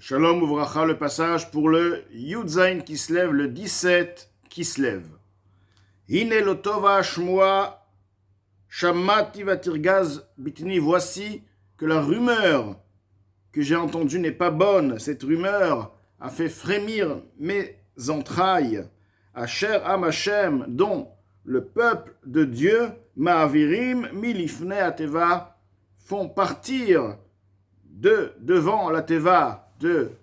Shalom Uvracha, le passage pour le Yudzain qui se lève, le 17 qui se lève. Hine lotova shmoa shammati vatirgaz bitni. Voici que la rumeur que j'ai entendue n'est pas bonne. Cette rumeur a fait frémir mes entrailles. Asher am Hashem, dont le peuple de Dieu, ma'avirim milifne ateva, font partir de devant la teva,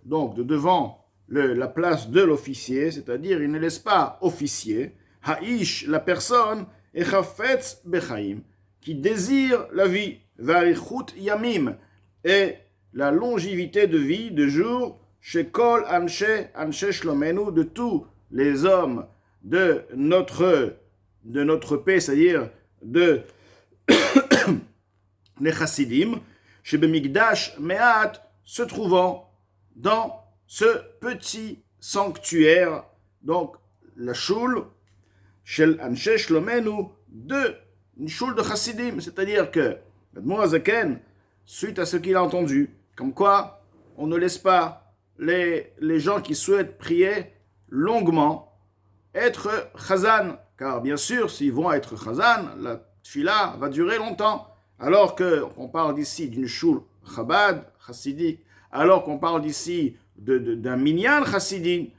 donc de devant la place de l'officier, c'est-à-dire il ne laisse pas officier, ha'ish, la personne, et chafetz bechaim, qui désire la vie, varichut yamim, et la longévité de vie, de jour, chez kol anshe shlomenu, de tous les hommes de notre paix, c'est-à-dire de les chassidim, chez Bemigdash me'at, se trouvant dans ce petit sanctuaire, donc la choule, shel anshe shlomenu, une choule de chassidim, c'est-à-dire que l'Admor HaZaken, suite à ce qu'il a entendu, comme quoi on ne laisse pas les gens qui souhaitent prier longuement être chazan, car bien sûr, s'ils vont être chazan, la tfila va durer longtemps, alors qu'on parle d'ici d'une choule chabad, chassidique, alors qu'on parle d'ici d'un minyan chassidique.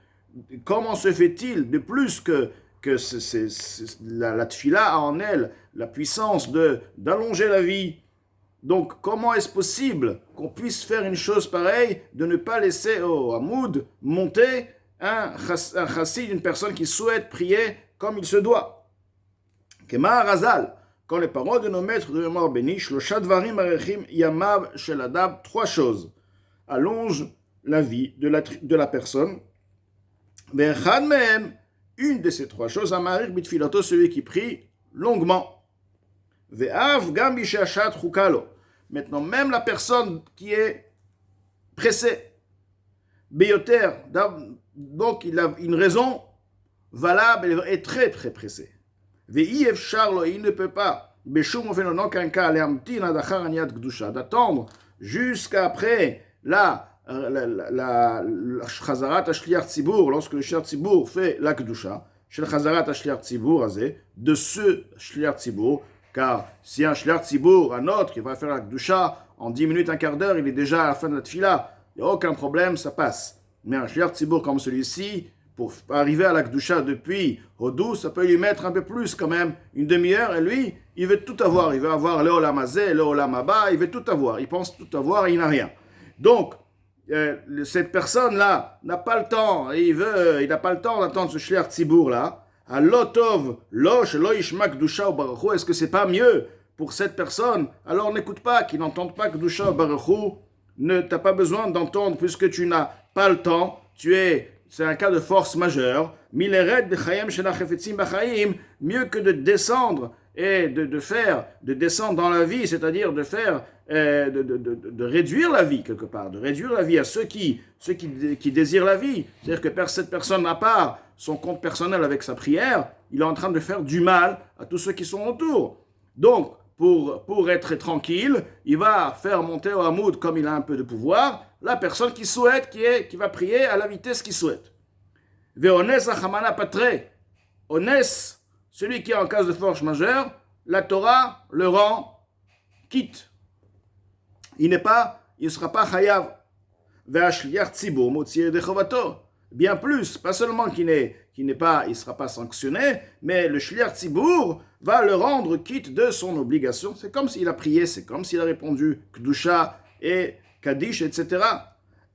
Comment se fait-il de plus que la tfila a en elle la puissance d'allonger la vie? Donc, comment est-ce possible qu'on puisse faire une chose pareille, de ne pas laisser au hamoud monter un chassid, une personne qui souhaite prier comme il se doit? Kema Razal, quand les paroles de nos maîtres de mémoire bénis, Shlosha dvarim arechim yamav shel adab, trois choses allongent la vie de la personne. Ve'echad mehem, une de ces trois choses, amarich bitfilato, celui qui prie longuement. Ve'av gam bishashat chukalo. Maintenant, même la personne qui est pressée, beyoter, donc il a une raison valable et très très pressée. Ve'iev charlo, il ne peut pas, beshum ofen, en aucun cas, lehamtin adachar aniat gdusha, d'attendre jusqu'après la chazarat ashliach tzibur, lorsque le shliach tzibur fait la gdusha, shel chazarat ashliach tzibur azeh, de ce shliach tzibur. Car si un shliach tzibur, un autre qui va faire la gdusha, en 10 minutes, un quart d'heure, il est déjà à la fin de la tfila, il n'y a aucun problème, ça passe. Mais un shliach tzibur comme celui-ci, pour arriver à la gdusha depuis Hodou, ça peut lui mettre un peu plus quand même, une demi-heure, et lui, il veut tout avoir. Il veut avoir le olam hazeh, le olam haba, il veut tout avoir. Il pense tout avoir et il n'a rien. Donc, cette personne-là n'a pas le temps, et il n'a pas le temps d'attendre ce shliach tzibur-là. Est-ce que c'est pas mieux pour cette personne? Alors n'écoute pas, qu'il n'entende pas Kedusha Baruch Hu, t'as pas besoin d'entendre puisque tu n'as pas le temps, c'est un cas de force majeure. Mieux que de descendre et de descendre dans la vie, c'est-à-dire de faire, de réduire la vie quelque part, de réduire la vie à ceux qui désirent la vie. C'est-à-dire que cette personne n'a pas son compte personnel avec sa prière, il est en train de faire du mal à tous ceux qui sont autour. Donc, pour être tranquille, il va faire monter au hamoud, comme il a un peu de pouvoir, la personne qui souhaite, qui va prier à la vitesse qu'il souhaite. Ve'ones achamana patre. Ones, celui qui est en cas de force majeure, la Torah le rend quitte. Il ne sera pas chayav. Ve'ashliach tzibur motzir de chovato. Bien plus, pas seulement il ne sera pas sanctionné, mais le shliach tzibur va le rendre quitte de son obligation. C'est comme s'il a prié, c'est comme s'il a répondu Kedusha et Kaddish, etc.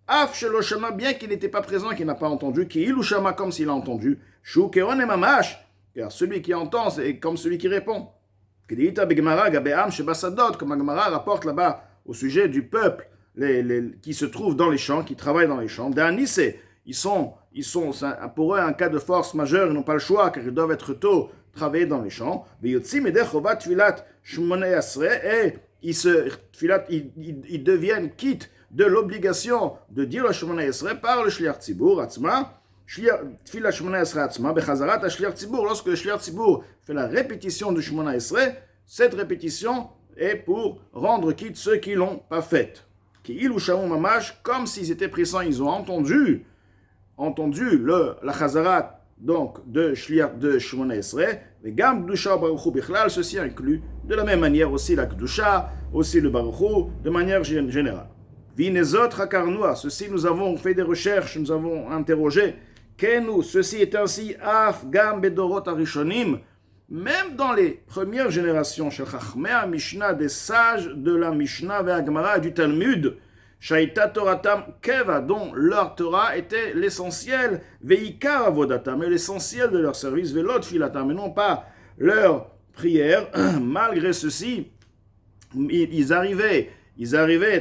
Af shelo shama, bien qu'il n'était pas présent, qu'il n'a pas entendu, ki ilu shama, comme s'il a entendu, shu keon et mamash, car celui qui entend, c'est comme celui qui répond. Kedita begmara gabeam shebasadot, comme Gemara rapporte là-bas au sujet du peuple qui se trouve dans les champs, qui travaille dans les champs. D'Anissé, ils sont pour eux un cas de force majeure, ils n'ont pas le choix car ils doivent être tôt travailler dans les champs. Et ils deviennent quittes de l'obligation de dire le Shmoneh Esrei par le Shliach Tzibur Atzma. Tfilat Shmoneh Esrei Atzma bechazarat ha-Shliach Tzibur. Lorsque le Shliach Tzibur fait la répétition du Shmoneh Esrei, cette répétition est pour rendre quitte ceux qui l'ont pas faite. Ki'ilu Shamu Mamash, comme s'ils étaient pressants, ils ont entendu la Chazarat, donc de Shliach de Shemona Esrei, mais Gam Kedusha Baruch Hu Bichlal, ceci inclut de la même manière aussi la Kedusha, aussi le Baruch Hu, de manière générale. Vinezot Hakarnoua, ceci nous avons fait des recherches, nous avons interrogé, Kenu, ceci est ainsi, Af Gam Bedorot Arishonim, même dans les premières générations, chez Chachmei Mishnah, des sages de la Mishnah et Gemara du Talmud, Shaita Toratam Keva, dont leur Torah était l'essentiel, Veikar Avodatam, et l'essentiel de leur service, Velot Filatam, et non pas leur prière. Malgré ceci, ils arrivaient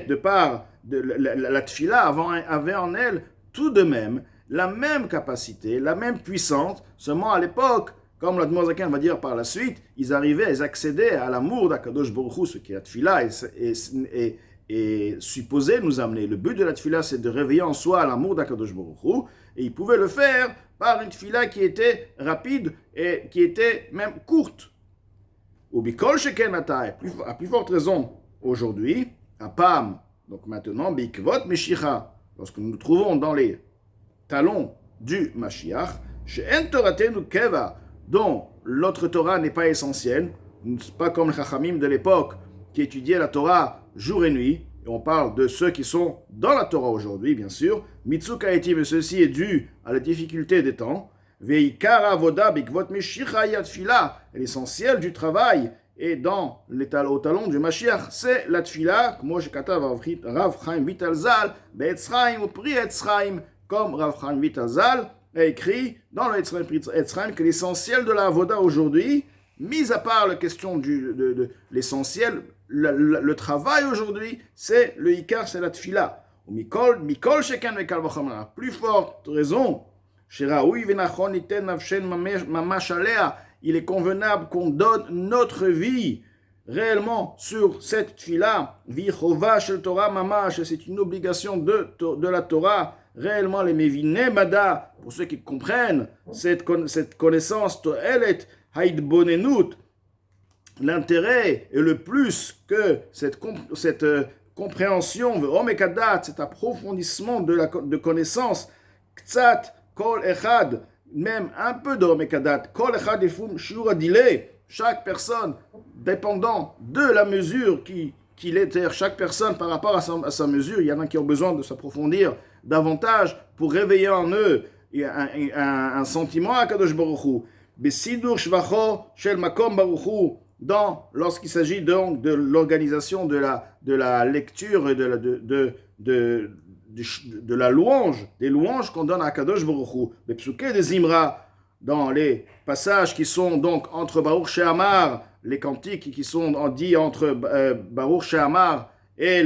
de par la Tfila, avait en elle tout de même la même capacité, la même puissance, seulement à l'époque, comme l'Admor Zaken va dire par la suite, ils accédaient à l'amour d'Akadosh Baruch Hu, ce qui est la Tfila, et supposé nous amener. Le but de la tfila, c'est de réveiller en soi l'amour d'Akadosh Baruch Hu, et il pouvait le faire par une tfila qui était rapide et qui était même courte. Ou bikol sheken atai, à plus forte raison aujourd'hui, à Pam, donc maintenant, bikvot meshicha, lorsque nous nous trouvons dans les talons du Mashiach, she'en toratenu keva, dont l'autre Torah n'est pas essentielle, pas comme les Chachamim de l'époque qui étudiaient la Torah jour et nuit, et on parle de ceux qui sont dans la Torah aujourd'hui, bien sûr. Mitzuka etim, ceci est dû à la difficulté des temps. Veikara avoda bikvot meshicha yatfila, l'essentiel du travail est au talon du Mashiach, c'est la tfila, comme Rav Chaim Vital Zal, Be'etzraim ou Pri Etzraim, comme Rav Chaim Vital Zal a écrit dans le Etzraim que l'essentiel de la avoda aujourd'hui, mis à part la question de l'essentiel, le travail aujourd'hui, c'est le Ikar, c'est la Tfila. Mikol Sheken Vekal V'Chomer, à plus forte raison, Sheraoui Venachon Iten Nafshen Mamash Alea, il est convenable qu'on donne notre vie réellement sur cette Tfila. Vichova Shel Torah Mamash, c'est une obligation de la Torah, réellement les Mevine Bada, pour ceux qui comprennent cette connaissance, To'elet Haidbonenut, l'intérêt est le plus que cette compréhension, cet approfondissement de connaissance, Ktsat Kol Echad, même un peu de Omekadat, Kol Echad Efum Shura Dile, chaque personne, dépendant de la mesure qu'il est, chaque personne par rapport à sa mesure, il y en a qui ont besoin de s'approfondir davantage pour réveiller en eux un sentiment à Kadosh Baruch Hu. Besidur Shvacho Shel Makom Baruch Hu, lorsqu'il s'agit donc de l'organisation de la lecture et de la louange, des louanges qu'on donne à Kadosh Baruch Hu, les psuké des Zimra, dans les passages qui sont donc entre Baruch She'amar, les cantiques qui sont dits entre Baruch She'amar et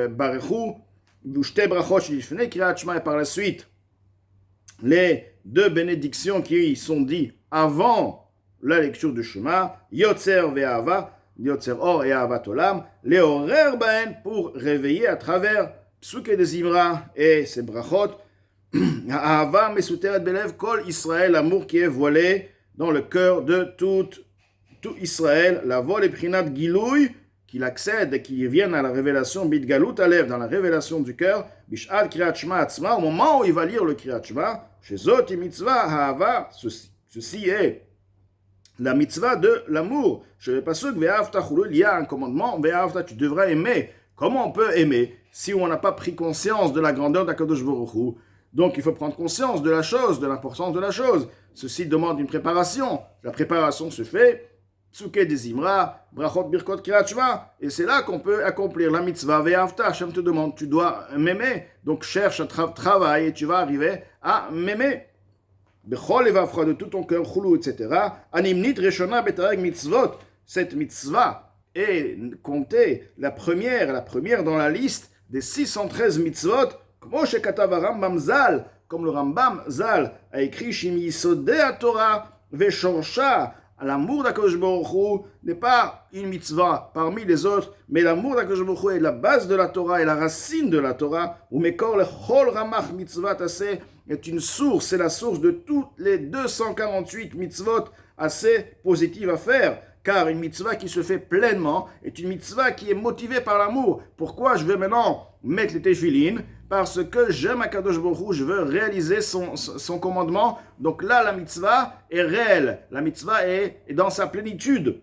Baruch Hu, Ushte Brachot Shilifnei Kriyat Shema, et par la suite les deux bénédictions qui sont dites avant la lecture du Shema, Yotzer ve'ava, Yotzer or et avat olam, leorer baen, pour réveiller à travers Psuké des Zimra et ses brachot, Ahava mesuteret belev kol Israël, l'amour qui est voilé dans le cœur de tout Israël, la vol et prinat gilouy, qu'il accède et qu'il vienne à la révélation bidgalut alev, dans la révélation du cœur, bishad kriyat shema atzma, au moment où il va lire le kriyat shema, shezot mitzvah ha'ava, ceci est la mitzvah de l'amour. Je ne vais pas sûr que ve'avta chulul, il y a un commandement, ve'avta, tu devras aimer. Comment on peut aimer si on n'a pas pris conscience de la grandeur d'Akadosh Baruch Hu? Donc il faut prendre conscience de la chose, de l'importance de la chose. Ceci demande une préparation. La préparation se fait, Psuké des Zimra, Brachot Birkot Kriyat Shema, et c'est là qu'on peut accomplir la mitzvah ve'avta. Hashem te demande, tu dois m'aimer. Donc cherche un travail et tu vas arriver à m'aimer. Bechol evavcha, de tout ton cœur, chulu, etc. Animnit reshona betareg mitzvot. Cette mitzvah est comptée la première dans la liste des 613 mitzvot, comme le Rambam Zal a écrit, Shim Yisodei Torah Veshorsha, l'amour d'Akadosh Baruch Hu n'est pas une mitzvah parmi les autres, mais l'amour d'Akadosh Baruch Hu est la base de la Torah et la racine de la Torah. Ou Mekor lechol ramach mitzvah taseh est une source, c'est la source de toutes les 248 mitzvot assez positives à faire. car une mitzvah qui se fait pleinement est une mitzvah qui est motivée par l'amour. Pourquoi je vais maintenant mettre les téfilines? Parce que j'aime Akadosh Baruch Hu, je veux réaliser son commandement. Donc là, la mitzvah est réelle, la mitzvah est dans sa plénitude.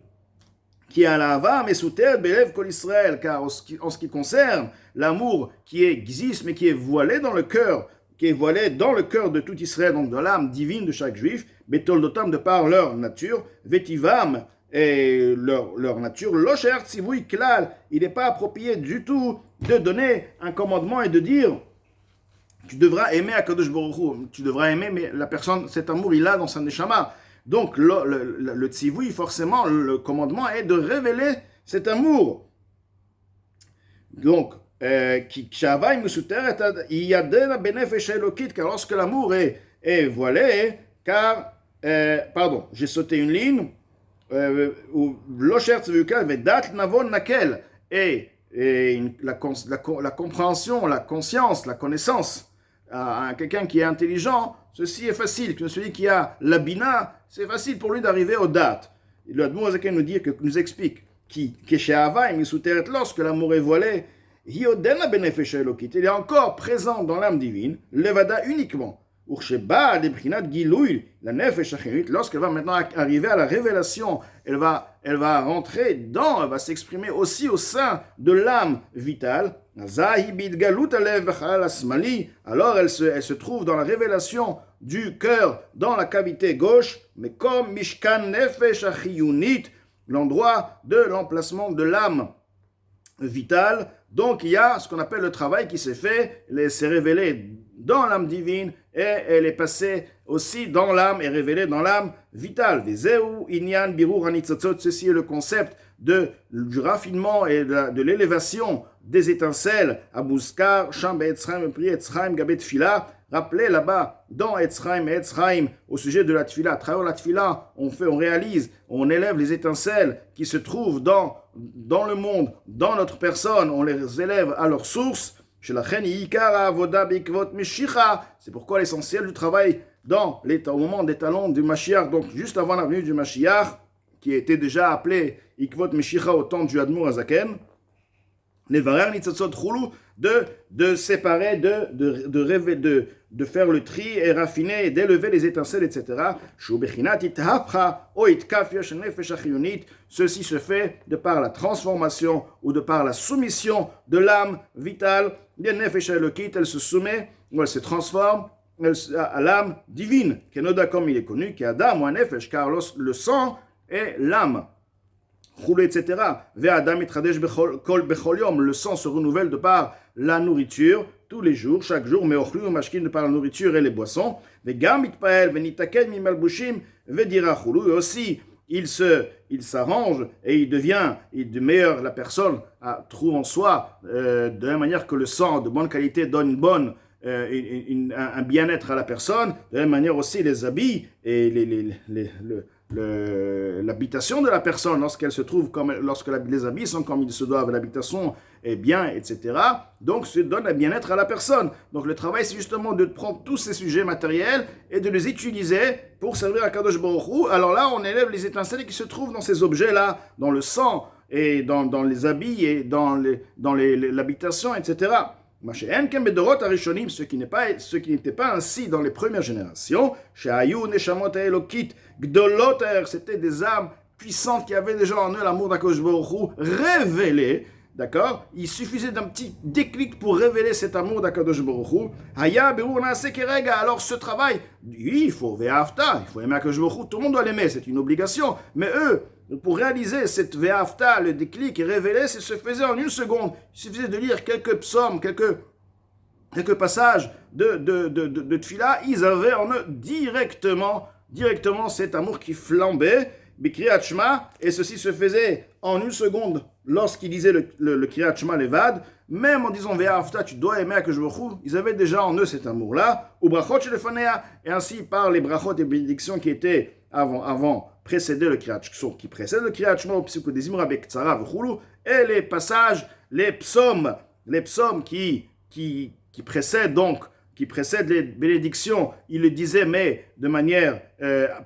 Qui est à l'ava, mais sous terre, belev kol Israël, car en ce qui concerne l'amour qui existe, mais qui est voilé dans le cœur, de tout Israël, donc dans l'âme divine de chaque juif, betoldotam de par leur nature, vetivam et leur nature, locher tzivui klal, il n'est pas approprié du tout de donner un commandement et de dire tu devras aimer Akadosh Baruch Hu, tu devras aimer, mais la personne, cet amour, il a dans sa neshama. Donc, le tzivui, forcément, le commandement est de révéler cet amour. Donc, car lorsque l'amour est voilé, j'ai sauté une ligne, la compréhension, la conscience, la connaissance, à quelqu'un qui est intelligent, ceci est facile. Celui qui a la bina, c'est facile pour lui d'arriver aux dates. Le Admor Azaken nous explique lorsque l'amour est voilé, il est encore présent dans l'âme divine, levada uniquement. Lorsqu'elle va maintenant arriver à la révélation, elle va rentrer elle va s'exprimer aussi au sein de l'âme vitale. Alors elle se trouve dans la révélation du cœur dans la cavité gauche, mais comme Mishkan Nefesh Achiyunit, l'endroit de l'emplacement de l'âme vitale. Donc il y a ce qu'on appelle le travail qui s'est fait, s'est révélé dans l'âme divine et elle est passée aussi dans l'âme et révélée dans l'âme vitale. Ceci est le concept du raffinement et de l'élévation des étincelles à Bouskar, Sham Be'etzraim, Pri Etzraim, Gabet Tfila. Rappelez là-bas, dans Etzraim et Etzraim, au sujet de la Tfila, à travers la Tfila, on réalise, on élève les étincelles qui se trouvent dans le monde, dans notre personne, on les élève à leur source. C'est pourquoi l'essentiel du travail au moment des talons du Mashiach, donc juste avant la venue du Mashiach, qui était déjà appelé Ikvot Meshicha au temps du Admor Azaken, de séparer, de faire le tri et raffiner et d'élever les étincelles, etc. Ceci se fait de par la transformation ou de par la soumission de l'âme vitale. Elle se soumet, ou elle se transforme à l'âme divine. Kenoda, comme il est connu, qui Adam ou un nefesh, car le sang est l'âme. Etc. Le sang se renouvelle de par la nourriture tous les jours, chaque jour, mais de par la nourriture et les boissons. Et aussi, il s'arrange et il devient de meilleur, la personne trouve en soi, de la même manière que le sang de bonne qualité donne un bien-être à la personne, de la même manière aussi les habits et l'habitation de la personne, lorsqu'elle se trouve lorsque les habits sont comme ils se doivent, l'habitation est bien, etc. Donc, ça donne un bien-être à la personne. Donc, le travail, c'est justement de prendre tous ces sujets matériels et de les utiliser pour servir à Kadosh Baruch Hu. Alors là, on élève les étincelles qui se trouvent dans ces objets-là, dans le sang et dans les habits et dans l'habitation, etc. Ce qui n'était pas ainsi dans les premières générations, c'était des âmes puissantes qui avaient déjà en eux l'amour d'Akadosh Baruch Hu révélé. D'accord? Il suffisait d'un petit déclic pour révéler cet amour d'Akadosh Baruch Hu. Alors ce travail, oui, il faut aimer Akadosh Baruch Hu, tout le monde doit l'aimer, c'est une obligation. Mais eux, pour réaliser cette ve'afta, le déclic et révéler, ça se faisait en une seconde. Il suffisait de lire quelques psaumes, quelques passages de Tfila, ils avaient en eux directement cet amour qui flambait, Kriyat Shema, et ceci se faisait en une seconde lorsqu'ils disaient le Kriyat Shema Levad, même en disant Ve'afta, tu dois aimer Akadosh Baruch Hu, ils avaient déjà en eux cet amour-là, ou brachot shelefanea, et ainsi par les brachot et bénédictions qui étaient avant précédaient le Kriyat Shema, qui précèdent le Kriyat Shema, au Psikudezim Rabek Tzara V'chulu, et les passages, les psaumes qui précèdent les bénédictions, il le disait mais de manière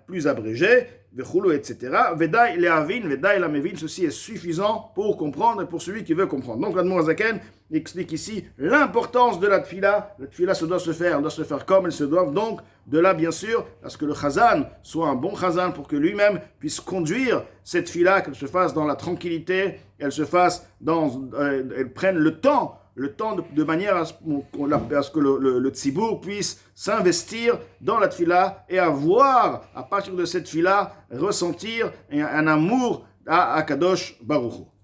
plus abrégée. vechulu, etc. Vedai lehavin, vedai lamevin, ceci est suffisant pour comprendre et pour celui qui veut comprendre. Donc l'Admor Hazaken explique ici l'importance de la tfila. La tfila doit se faire comme elle se doit. Donc de là, bien sûr, à ce que le chazan soit un bon chazan pour que lui-même puisse conduire cette tfila, qu'elle se fasse dans la tranquillité, elle se fasse elle prenne le temps de manière à ce que le tzibour puisse s'investir dans la tfila et avoir, à partir de cette tfila, ressentir un amour à Akadosh Baruch Hu.